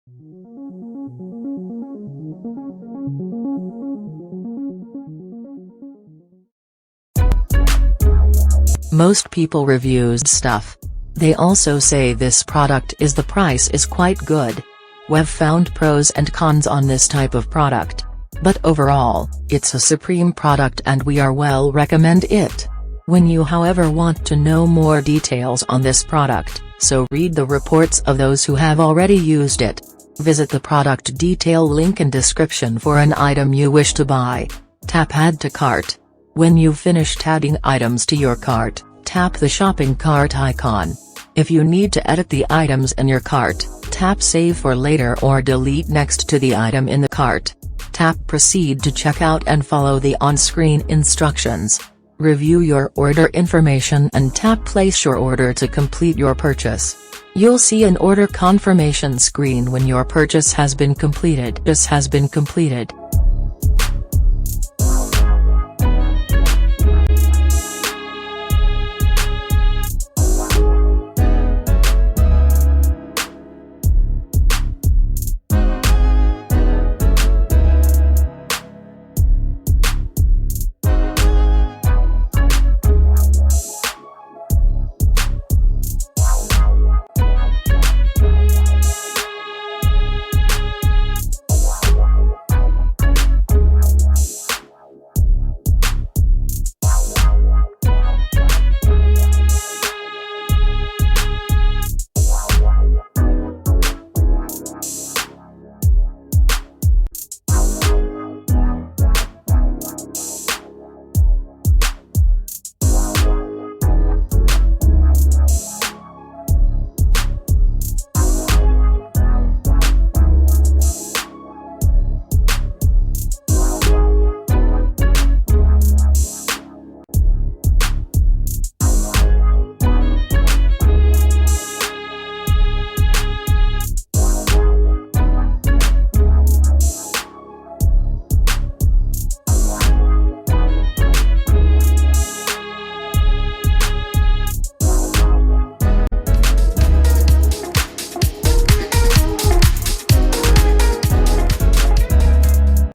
Most people reviews stuff. They also say this product is the price is quite good. We've found pros and cons on this type of product. But overall, it's a supreme product and we are well recommend it. When you however want to know more details on this product, so read the reports of those who have already used it. Visit the product detail link in description for an item you wish to buy. Tap Add to Cart. When you've finished adding items to your cart, tap the shopping cart icon. If you need to edit the items in your cart, tap Save for later or delete next to the item in the cart. Tap Proceed to checkout and follow the on-screen instructions. Review your order information and tap Place your order to complete your purchase. You'll see an order confirmation screen when your purchase has been completed.